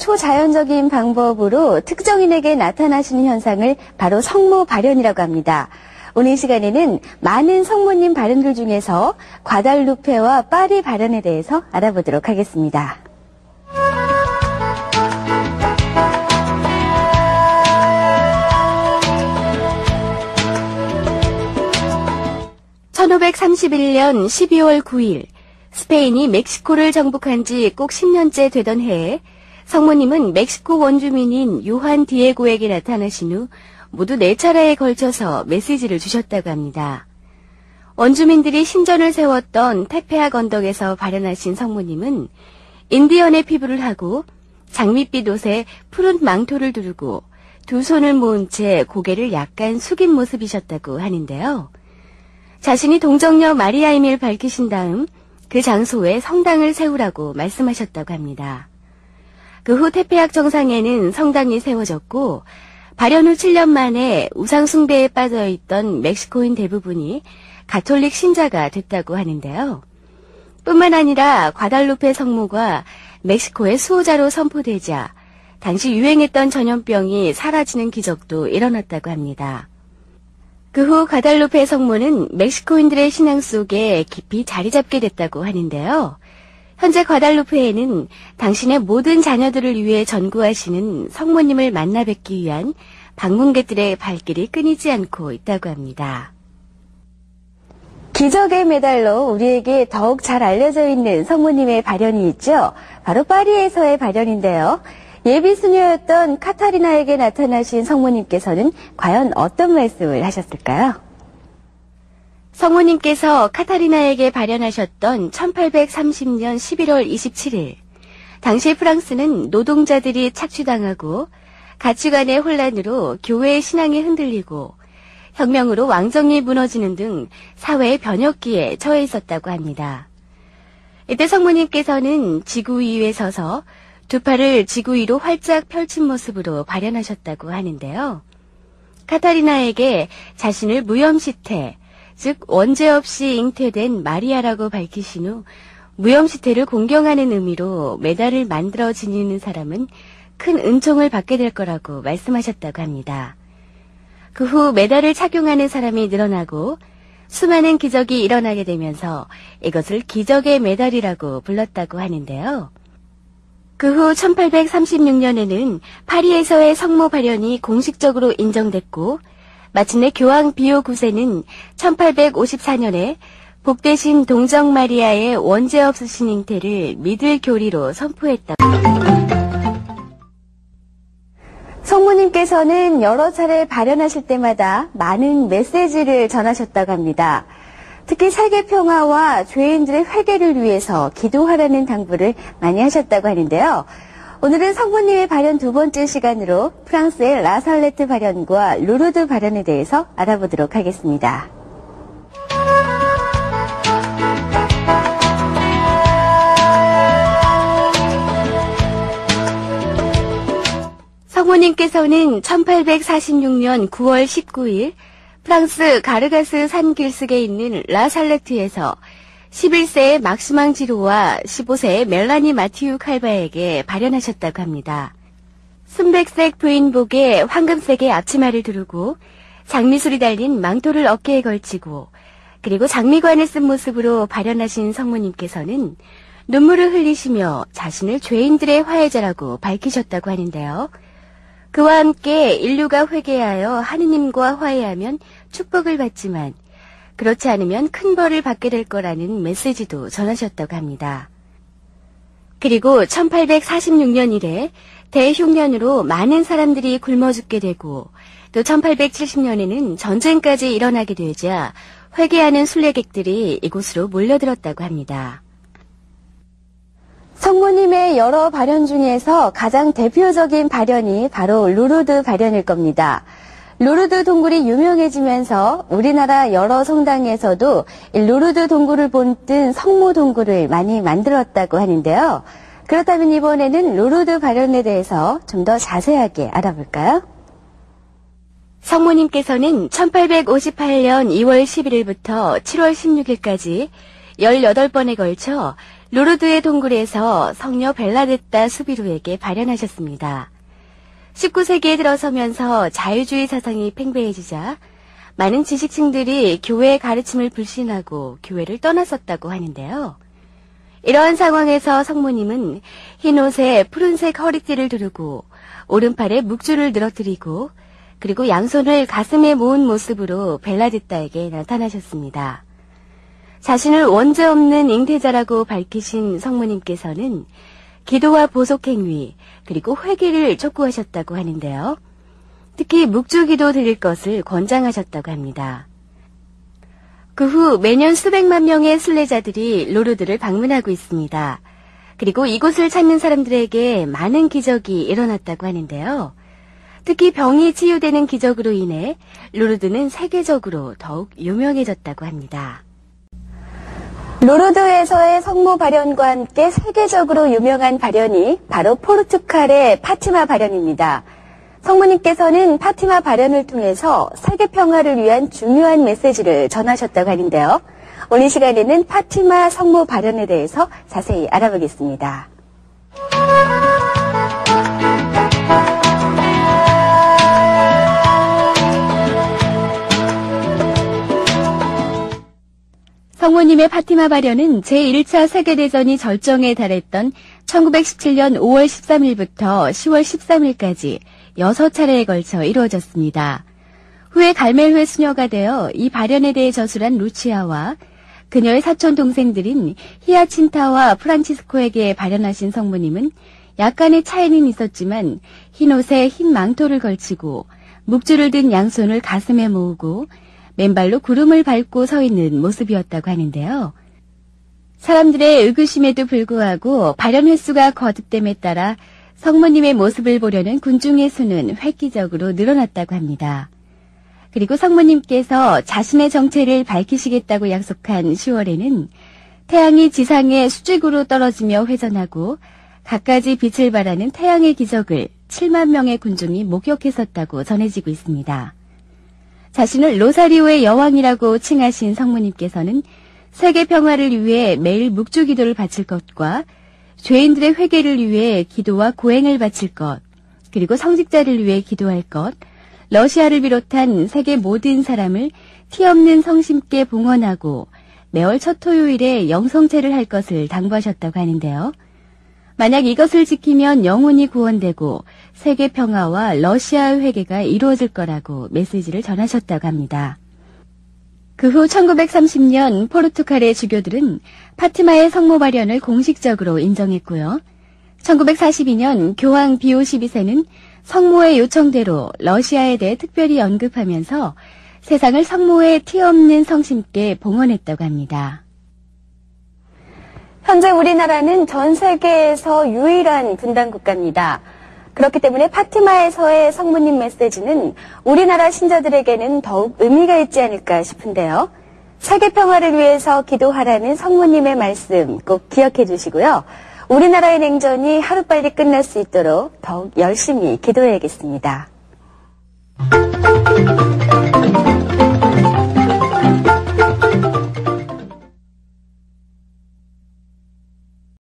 초자연적인 방법으로 특정인에게 나타나시는 현상을 바로 성모 발현이라고 합니다. 오늘 시간에는 많은 성모님 발현들 중에서 과달루페와 파리 발현에 대해서 알아보도록 하겠습니다. (1531년 12월 9일) 스페인이 멕시코를 정복한 지 꼭 10년째 되던 해에 성모님은 멕시코 원주민인 요한 디에고에게 나타나신 후 모두 4차례에 걸쳐서 메시지를 주셨다고 합니다. 원주민들이 신전을 세웠던 테페악 언덕에서 발현하신 성모님은 인디언의 피부를 하고 장밋빛 옷에 푸른 망토를 두르고 두 손을 모은 채 고개를 약간 숙인 모습이셨다고 하는데요. 자신이 동정녀 마리아임을 밝히신 다음 그 장소에 성당을 세우라고 말씀하셨다고 합니다. 그 후 테페악 정상에는 성당이 세워졌고 발현 후 7년 만에 우상 숭배에 빠져있던 멕시코인 대부분이 가톨릭 신자가 됐다고 하는데요. 뿐만 아니라 과달루페 성모가 멕시코의 수호자로 선포되자 당시 유행했던 전염병이 사라지는 기적도 일어났다고 합니다. 그 후 과달루페 성모는 멕시코인들의 신앙 속에 깊이 자리 잡게 됐다고 하는데요. 현재 과달루페에는 당신의 모든 자녀들을 위해 전구하시는 성모님을 만나 뵙기 위한 방문객들의 발길이 끊이지 않고 있다고 합니다. 기적의 메달로 우리에게 더욱 잘 알려져 있는 성모님의 발현이 있죠. 바로 파리에서의 발현인데요. 예비 수녀였던 카타리나에게 나타나신 성모님께서는 과연 어떤 말씀을 하셨을까요? 성모님께서 카타리나에게 발현하셨던 1830년 11월 27일, 당시 프랑스는 노동자들이 착취당하고 가치관의 혼란으로 교회의 신앙이 흔들리고 혁명으로 왕정이 무너지는 등 사회의 변혁기에 처해 있었다고 합니다. 이때 성모님께서는 지구 위에 서서 두 팔을 지구 위로 활짝 펼친 모습으로 발현하셨다고 하는데요. 카타리나에게 자신을 무염시태, 즉 원죄 없이 잉태된 마리아라고 밝히신 후 무염시태를 공경하는 의미로 메달을 만들어 지니는 사람은 큰 은총을 받게 될 거라고 말씀하셨다고 합니다. 그 후 메달을 착용하는 사람이 늘어나고 수많은 기적이 일어나게 되면서 이것을 기적의 메달이라고 불렀다고 하는데요. 그 후 1836년에는 파리에서의 성모 발현이 공식적으로 인정됐고 마침내 교황 비오 9세는 1854년에 복되신 동정 마리아의 원죄 없으신 잉태를 믿을 교리로 선포했다. 성모님께서는 여러 차례 발현하실 때마다 많은 메시지를 전하셨다고 합니다. 특히 세계 평화와 죄인들의 회개를 위해서 기도하라는 당부를 많이 하셨다고 하는데요. 오늘은 성모님의 발현 두 번째 시간으로 프랑스의 라살레트 발현과 루르드 발현에 대해서 알아보도록 하겠습니다. 성모님께서는 1846년 9월 19일 프랑스 가르가스 산 길석에 있는 라살레트에서 11세의 막시망 지로와 15세의 멜라니 마티우 칼바에게 발현하셨다고 합니다. 순백색 부인복에 황금색의 앞치마를 두르고 장미술이 달린 망토를 어깨에 걸치고 그리고 장미관을 쓴 모습으로 발현하신 성모님께서는 눈물을 흘리시며 자신을 죄인들의 화해자라고 밝히셨다고 하는데요. 그와 함께 인류가 회개하여 하느님과 화해하면 축복을 받지만 그렇지 않으면 큰 벌을 받게 될 거라는 메시지도 전하셨다고 합니다. 그리고 1846년 이래 대흉년으로 많은 사람들이 굶어 죽게 되고 또 1870년에는 전쟁까지 일어나게 되자 회개하는 순례객들이 이곳으로 몰려들었다고 합니다. 성모님의 여러 발현 중에서 가장 대표적인 발현이 바로 루르드 발현일 겁니다. 루르드 동굴이 유명해지면서 우리나라 여러 성당에서도 루르드 동굴을 본뜬 성모 동굴을 많이 만들었다고 하는데요. 그렇다면 이번에는 루르드 발현에 대해서 좀 더 자세하게 알아볼까요? 성모님께서는 1858년 2월 11일부터 7월 16일까지 18번에 걸쳐 로르드의 동굴에서 성녀 벨라데타 수비루에게 발현하셨습니다. 19세기에 들어서면서 자유주의 사상이 팽배해지자 많은 지식층들이 교회의 가르침을 불신하고 교회를 떠났었다고 하는데요. 이러한 상황에서 성모님은 흰 옷에 푸른색 허리띠를 두르고 오른팔에 묵주를 늘어뜨리고 그리고 양손을 가슴에 모은 모습으로 벨라데타에게 나타나셨습니다. 자신을 원죄 없는 잉태자라고 밝히신 성모님께서는 기도와 보속행위 그리고 회개를 촉구하셨다고 하는데요. 특히 묵주기도 드릴 것을 권장하셨다고 합니다. 그 후 매년 수백만 명의 순례자들이 로르드를 방문하고 있습니다. 그리고 이곳을 찾는 사람들에게 많은 기적이 일어났다고 하는데요. 특히 병이 치유되는 기적으로 인해 로르드는 세계적으로 더욱 유명해졌다고 합니다. 로르드에서의 성모 발현과 함께 세계적으로 유명한 발현이 바로 포르투갈의 파티마 발현입니다. 성모님께서는 파티마 발현을 통해서 세계 평화를 위한 중요한 메시지를 전하셨다고 하는데요. 오늘 시간에는 파티마 성모 발현에 대해서 자세히 알아보겠습니다. 성모님의 파티마 발현은 제1차 세계대전이 절정에 달했던 1917년 5월 13일부터 10월 13일까지 6차례에 걸쳐 이루어졌습니다. 후에 갈멜회 수녀가 되어 이 발현에 대해 저술한 루치아와 그녀의 사촌 동생들인 히아친타와 프란치스코에게 발현하신 성모님은 약간의 차이는 있었지만 흰 옷에 흰 망토를 걸치고 묵주를 든 양손을 가슴에 모으고 맨발로 구름을 밟고 서 있는 모습이었다고 하는데요. 사람들의 의구심에도 불구하고 발현 횟수가 거듭됨에 따라 성모님의 모습을 보려는 군중의 수는 획기적으로 늘어났다고 합니다. 그리고 성모님께서 자신의 정체를 밝히시겠다고 약속한 10월에는 태양이 지상에 수직으로 떨어지며 회전하고 갖가지 빛을 발하는 태양의 기적을 7만 명의 군중이 목격했었다고 전해지고 있습니다. 자신을 로사리오의 여왕이라고 칭하신 성모님께서는 세계 평화를 위해 매일 묵주 기도를 바칠 것과 죄인들의 회개를 위해 기도와 고행을 바칠 것, 그리고 성직자를 위해 기도할 것, 러시아를 비롯한 세계 모든 사람을 티 없는 성심께 봉헌하고 매월 첫 토요일에 영성제를 할 것을 당부하셨다고 하는데요. 만약 이것을 지키면 영혼이 구원되고 세계 평화와 러시아의 회개가 이루어질 거라고 메시지를 전하셨다고 합니다. 그 후 1930년 포르투갈의 주교들은 파티마의 성모 발현을 공식적으로 인정했고요. 1942년 교황 비오 12세는 성모의 요청대로 러시아에 대해 특별히 언급하면서 세상을 성모의 티 없는 성심께 봉헌했다고 합니다. 현재 우리나라는 전 세계에서 유일한 분단 국가입니다. 그렇기 때문에 파티마에서의 성모님 메시지는 우리나라 신자들에게는 더욱 의미가 있지 않을까 싶은데요. 세계 평화를 위해서 기도하라는 성모님의 말씀 꼭 기억해 주시고요. 우리나라의 냉전이 하루빨리 끝날 수 있도록 더욱 열심히 기도해야겠습니다.